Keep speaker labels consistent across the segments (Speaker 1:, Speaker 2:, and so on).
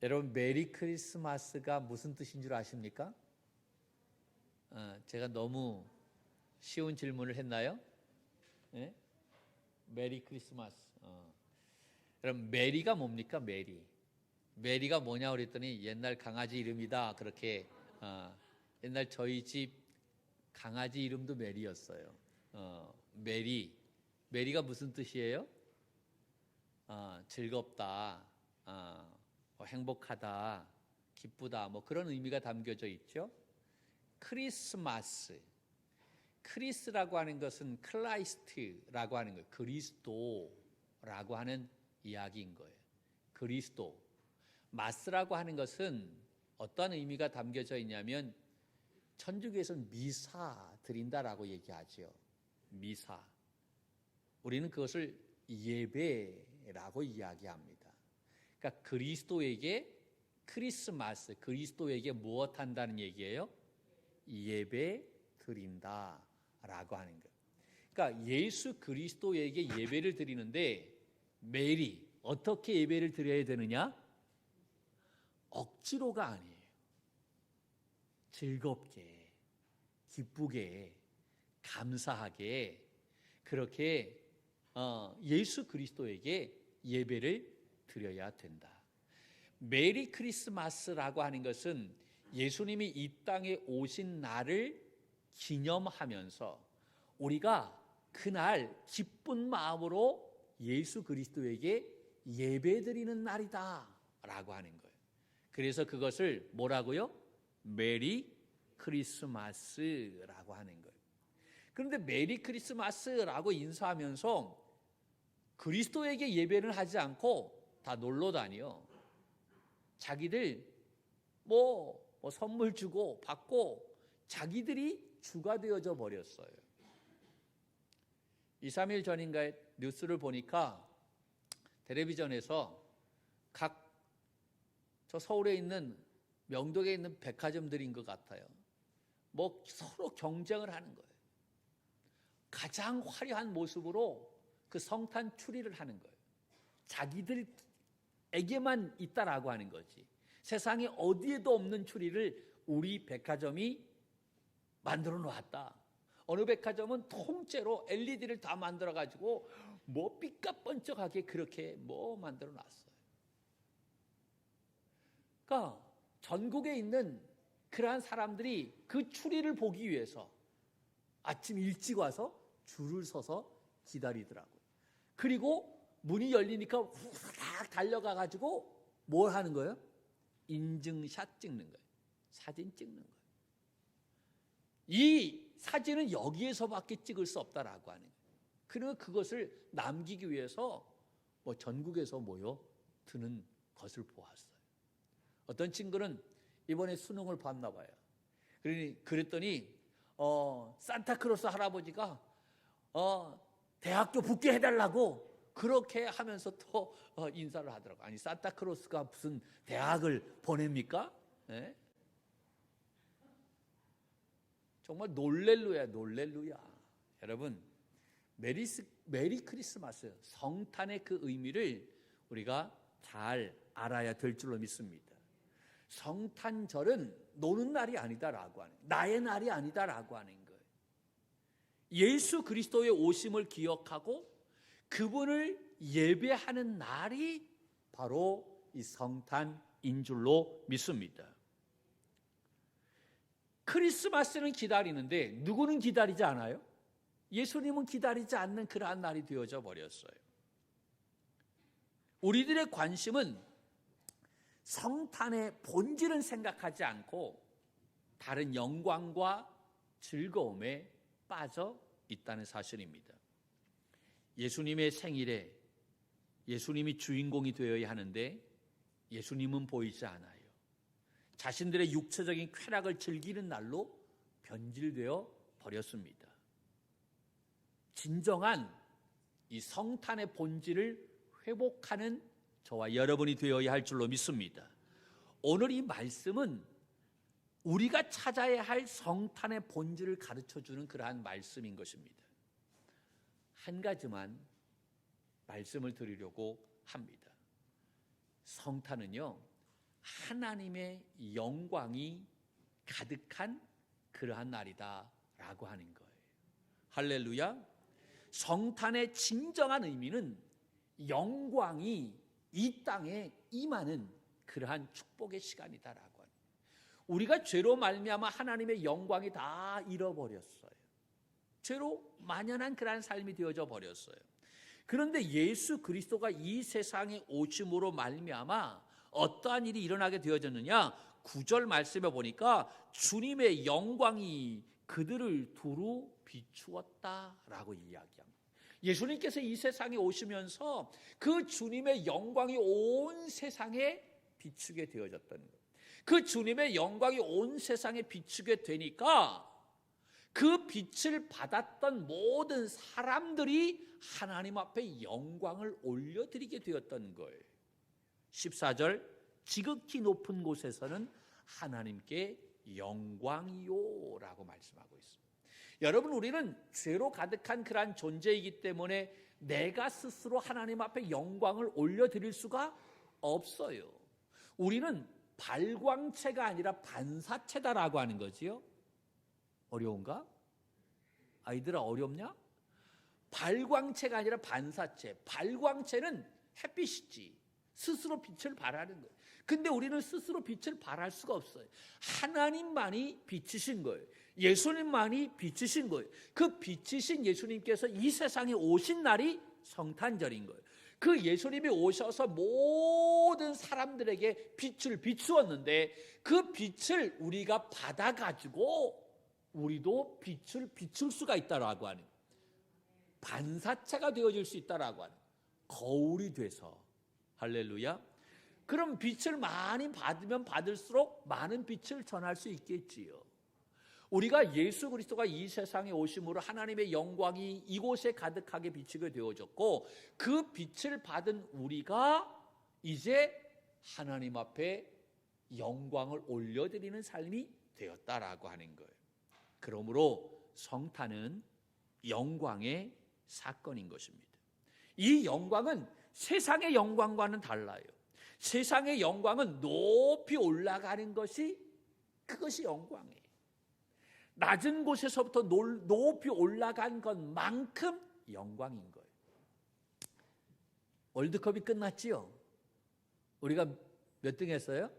Speaker 1: 여러분, 메리 크리스마스가 무슨 뜻인 줄 아십니까? 제가 너무 쉬운 질문을 했나요? 네? 메리 크리스마스. 여러분, 메리가 뭡니까? 메리가 뭐냐 그랬더니 옛날 강아지 이름이다. 그렇게 옛날 저희 집 강아지 이름도 메리였어요. 메리가 무슨 뜻이에요? 즐겁다, 행복하다, 기쁘다, 뭐 그런 의미가 담겨져 있죠. 크리스라고 하는 것은 클라이스트라고 하는 거예요. 그리스도라고 하는 이야기인 거예요. 그리스도. 마스라고 하는 것은 어떤 의미가 담겨져 있냐면 천주교에서는 미사 드린다라고 얘기하죠. 미사. 우리는 그것을 예배라고 이야기합니다. 그러니까 그리스도에게 크리스마스, 그리스도에게 무엇 한다는 얘기예요? 예배 드린다라고 하는 것. 그러니까 예수 그리스도에게 예배를 드리는데 메리, 어떻게 예배를 드려야 되느냐? 억지로가 아니에요. 즐겁게, 기쁘게, 감사하게 그렇게 예수 그리스도에게 예배를 드려야 된다. 메리 크리스마스라고 하는 것은 예수님이 이 땅에 오신 날을 기념하면서 우리가 그날 기쁜 마음으로 예수 그리스도에게 예배드리는 날이다 라고 하는 거예요. 그래서 그것을 뭐라고요? 메리 크리스마스라고 하는 거예요. 그런데 메리 크리스마스라고 인사하면서 그리스도에게 예배를 하지 않고 다 놀러 다녀. 자기들 뭐 선물 주고 받고 자기들이 주가 되어져 버렸어요. 2, 3일 전인가 뉴스를 보니까 텔레비전에서 저 서울에 있는 명동에 있는 백화점들인 것 같아요. 뭐 서로 경쟁을 하는 거예요. 가장 화려한 모습으로 그 성탄 추리를 하는 거예요. 자기들에게만 있다라고 하는 거지. 세상에 어디에도 없는 추리를 우리 백화점이 만들어 놓았다. 어느 백화점은 통째로 LED를 다 만들어 가지고 뭐 삐까뻔쩍하게 그렇게 뭐 만들어 놨어요. 그러니까 전국에 있는 그러한 사람들이 그 추리를 보기 위해서 아침 일찍 와서 줄을 서서 기다리더라고요. 그리고 문이 열리니까 후다닥 달려가 가지고 뭘 하는 거예요? 인증샷 찍는 거예요. 사진 찍는 거예요. 이 사진은 여기에서밖에 찍을 수 없다라고 하는 거예요. 그리고 그것을 남기기 위해서 뭐 전국에서 모여 드는 것을 보았어요. 어떤 친구는 이번에 수능을 봤나 봐요. 그랬더니 산타크로스 할아버지가 대학교 붙게 해달라고 그렇게 하면서 또 인사를 하더라고요. 아니, 산타크로스가 무슨 대학을 보냅니까? 네? 정말 놀렐루야. 여러분, 메리 크리스마스, 성탄의 그 의미를 우리가 잘 알아야 될 줄로 믿습니다. 성탄절은 노는 날이 아니다라고 하는, 나의 날이 아니다라고 하는 거예요. 예수 그리스도의 오심을 기억하고 그분을 예배하는 날이 바로 이 성탄인 줄로 믿습니다. 크리스마스는 기다리는데 누구는 기다리지 않아요? 예수님은 기다리지 않는 그러한 날이 되어져 버렸어요. 우리들의 관심은 성탄의 본질은 생각하지 않고 다른 영광과 즐거움에 빠져 있다는 사실입니다. 예수님의 생일에 예수님이 주인공이 되어야 하는데 예수님은 보이지 않아요. 자신들의 육체적인 쾌락을 즐기는 날로 변질되어 버렸습니다. 진정한 이 성탄의 본질을 회복하는 저와 여러분이 되어야 할 줄로 믿습니다. 오늘 이 말씀은 우리가 찾아야 할 성탄의 본질을 가르쳐주는 그러한 말씀인 것입니다. 한 가지만 말씀을 드리려고 합니다. 성탄은요, 하나님의 영광이 가득한 그러한 날이다라고 하는 거예요. 할렐루야. 성탄의 진정한 의미는 영광이 이 땅에 임하는 그러한 축복의 시간이다라고 하는 거예요. 우리가 죄로 말미암아 하나님의 영광이 다 잃어버렸어요. 죄로 만연한 그러한 삶이 되어져 버렸어요. 그런데 예수 그리스도가 이 세상에 오심으로 말미암아 어떠한 일이 일어나게 되어졌느냐? 9절 말씀에 보니까 주님의 영광이 그들을 두루 비추었다라고 이야기합니다. 예수님께서 이 세상에 오시면서 그 주님의 영광이 온 세상에 비추게 되어졌다는 거예요. 그 주님의 영광이 온 세상에 비추게 되니까 그 빛을 받았던 모든 사람들이 하나님 앞에 영광을 올려드리게 되었던 거예요. 14절 지극히 높은 곳에서는 하나님께 영광이요 라고 말씀하고 있습니다. 여러분, 우리는 죄로 가득한 그러한 존재이기 때문에 내가 스스로 하나님 앞에 영광을 올려드릴 수가 없어요. 우리는 발광체가 아니라 반사체다라고 하는 거지요. 어려운가? 아이들아, 어렵냐? 발광체가 아니라 반사체. 발광체는 햇빛이지. 스스로 빛을 발하는 거예요. 근데 우리는 스스로 빛을 발할 수가 없어요. 하나님만이 빛이신 거예요. 예수님만이 빛이신 거예요. 그 빛이신 예수님께서 이 세상에 오신 날이 성탄절인 거예요. 그 예수님이 오셔서 모든 사람들에게 빛을 비추었는데 그 빛을 우리가 받아가지고 우리도 빛을 비출 수가 있다라고 하는, 반사체가 되어질 수 있다라고 하는, 거울이 돼서. 할렐루야. 그럼 빛을 많이 받으면 받을수록 많은 빛을 전할 수 있겠지요. 우리가 예수 그리스도가 이 세상에 오심으로 하나님의 영광이 이곳에 가득하게 비치게 되어졌고, 그 빛을 받은 우리가 이제 하나님 앞에 영광을 올려드리는 삶이 되었다라고 하는 거예요. 그러므로 성탄은 영광의 사건인 것입니다. 이 영광은 세상의 영광과는 달라요. 세상의 영광은 높이 올라가는 것이, 그것이 영광이에요. 낮은 곳에서부터 높이 올라간 것만큼 영광인 거예요. 월드컵이 끝났지요? 우리가 몇 등 했어요?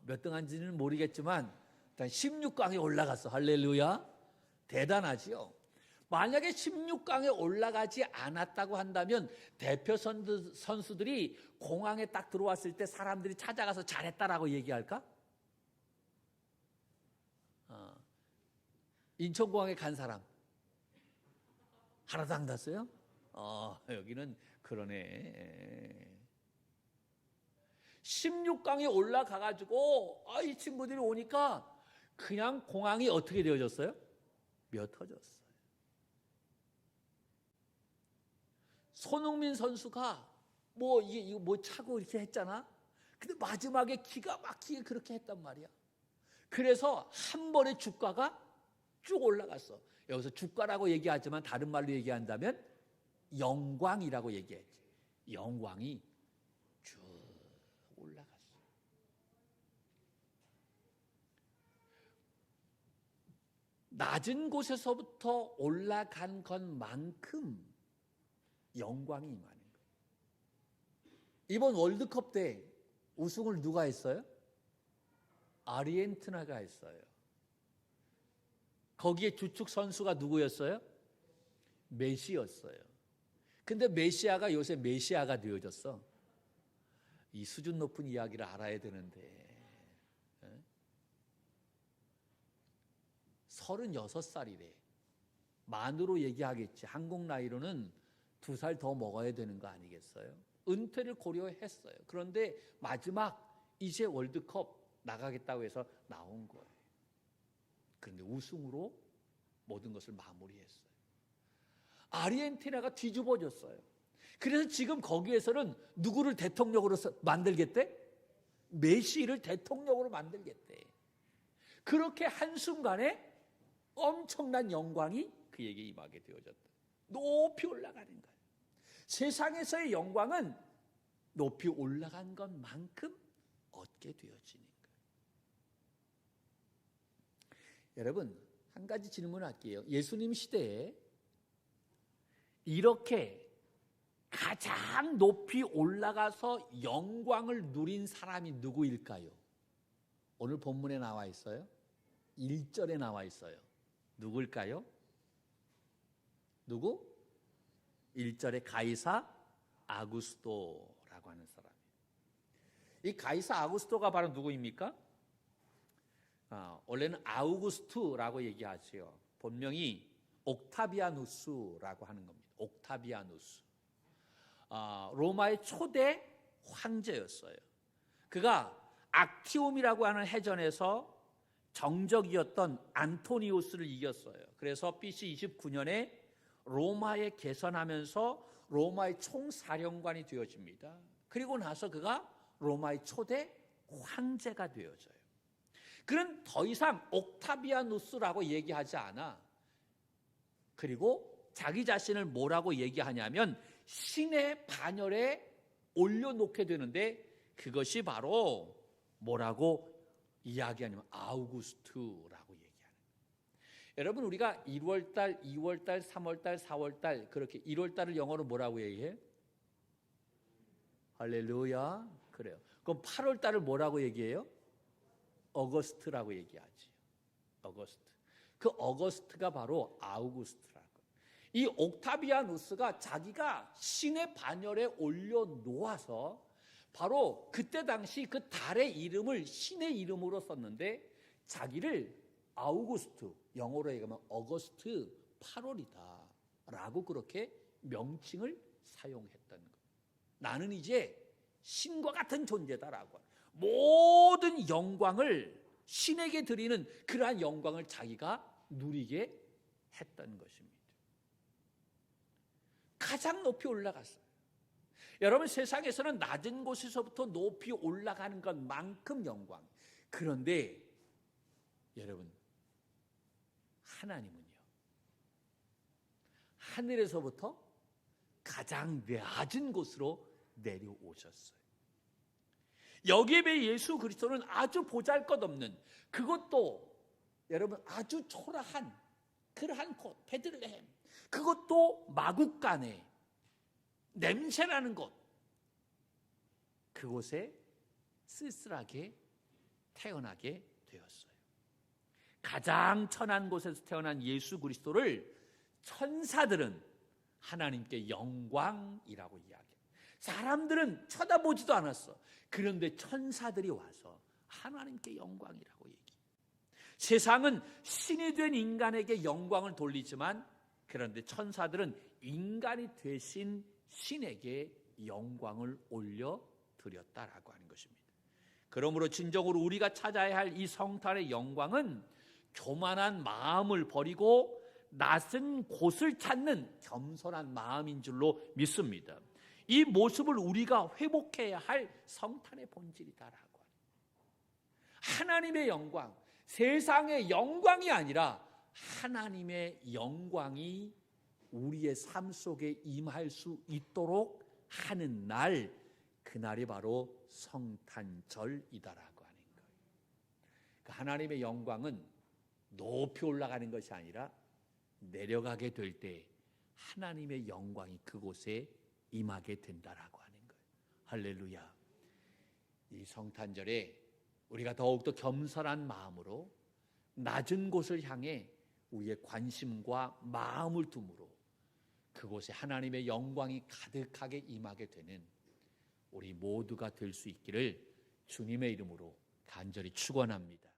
Speaker 1: 몇 등 한지는 모르겠지만 일단 16강에 올라갔어. 할렐루야. 대단하지요. 만약에 16강에 올라가지 않았다고 한다면 대표 선수들이 공항에 딱 들어왔을 때 사람들이 찾아가서 잘했다라고 얘기할까? 인천공항에 간 사람 하나도 안 갔어요? 여기는 그러네. 16강에 올라가가지고 이 친구들이 오니까 그냥 공항이 어떻게 되어졌어요? 옅어졌어요. 손흥민 선수가 이거 차고 이렇게 했잖아. 근데 마지막에 기가 막히게 그렇게 했단 말이야. 그래서 한 번에 주가가 쭉 올라갔어. 여기서 주가라고 얘기하지만 다른 말로 얘기한다면 영광이라고 얘기하지. 영광이 쭉 올라갔어. 낮은 곳에서부터 올라간 것만큼 영광이 임하는 거예요. 이번 월드컵 때 우승을 누가 했어요? 아르헨티나가 했어요. 거기에 주축 선수가 누구였어요? 메시였어요. 근데 메시아가 요새 메시아가 되어졌어. 이 수준 높은 이야기를 알아야 되는데 36살이래. 만으로 얘기하겠지. 한국 나이로는 2살 더 먹어야 되는 거 아니겠어요? 은퇴를 고려했어요. 그런데 마지막 이제 월드컵 나가겠다고 해서 나온 거예요. 그런데 우승으로 모든 것을 마무리했어요. 아르헨티나가 뒤집어졌어요. 그래서 지금 거기에서는 누구를 대통령으로 만들겠대? 메시를 대통령으로 만들겠대. 그렇게 한순간에 엄청난 영광이 그에게 임하게 되어졌다. 높이 올라가는 거예요. 세상에서의 영광은 높이 올라간 것만큼 얻게 되어지는 거예요. 여러분, 한 가지 질문할게요. 예수님 시대에 이렇게 가장 높이 올라가서 영광을 누린 사람이 누구일까요? 오늘 본문에 나와 있어요. 1절에 나와 있어요. 누구일까요? 누구? 1절에 가이사 아구스토라고 하는 사람이에요. 이 가이사 아구스토가 바로 누구입니까? 원래는 아우구스투라고 얘기하죠. 본명이 옥타비아누스라고 하는 겁니다. 옥타비아누스. 로마의 초대 황제였어요. 그가 악티움이라고 하는 해전에서 정적이었던 안토니우스를 이겼어요. 그래서 BC 29년에 로마에 개선하면서 로마의 총사령관이 되어집니다. 그리고 나서 그가 로마의 초대 황제가 되어져요. 그는 더 이상 옥타비아누스라고 얘기하지 않아. 그리고 자기 자신을 뭐라고 얘기하냐면 신의 반열에 올려놓게 되는데 그것이 바로 뭐라고 이야기하냐면 아우구스투라고 얘기하는 거예요. 여러분, 우리가 1월달, 2월달, 3월달, 4월달, 그렇게 1월달을 영어로 뭐라고 얘기해? 할렐루야. 그래요. 그럼 8월달을 뭐라고 얘기해요? 어거스트라고 얘기하지. 어거스트. 그 어거스트가 바로 아우구스트라고. 이 옥타비아누스가 자기가 신의 반열에 올려놓아서 바로 그때 당시 그 달의 이름을 신의 이름으로 썼는데 자기를 아우구스트, 영어로 얘기하면 어거스트 8월이다 라고 그렇게 명칭을 사용했던 거예요. 나는 이제 신과 같은 존재다라고. 모든 영광을 신에게 드리는 그러한 영광을 자기가 누리게 했던 것입니다. 가장 높이 올라갔어요. 여러분, 세상에서는 낮은 곳에서부터 높이 올라가는 것만큼 영광. 그런데 여러분, 하나님은요, 하늘에서부터 가장 낮은 곳으로 내려오셨어요. 여기에 비해 예수 그리스도는 아주 보잘것없는, 그것도 여러분 아주 초라한 그러한 곳, 베들레헴, 그것도 마국간에 냄새나는 곳, 그곳에 쓸쓸하게 태어나게 되었어요. 가장 천한 곳에서 태어난 예수 그리스도를 천사들은 하나님께 영광이라고 이야기해요. 사람들은 쳐다보지도 않았어. 그런데 천사들이 와서 하나님께 영광이라고 얘기해요. 세상은 신이 된 인간에게 영광을 돌리지만, 그런데 천사들은 인간이 되신 신에게 영광을 올려드렸다라고 하는 것입니다. 그러므로 진정으로 우리가 찾아야 할 이 성탄의 영광은 교만한 마음을 버리고 낯선 곳을 찾는 겸손한 마음인 줄로 믿습니다. 이 모습을 우리가 회복해야 할 성탄의 본질이다라고 합니다. 하나님의 영광, 세상의 영광이 아니라 하나님의 영광이 우리의 삶 속에 임할 수 있도록 하는 날, 그날이 바로 성탄절이다라고 하는 거예요. 하나님의 영광은 높이 올라가는 것이 아니라 내려가게 될 때 하나님의 영광이 그곳에 임하게 된다라고 하는 거예요. 할렐루야. 이 성탄절에 우리가 더욱더 겸손한 마음으로 낮은 곳을 향해 우리의 관심과 마음을 둠으로 그곳에 하나님의 영광이 가득하게 임하게 되는 우리 모두가 될 수 있기를 주님의 이름으로 간절히 축원합니다.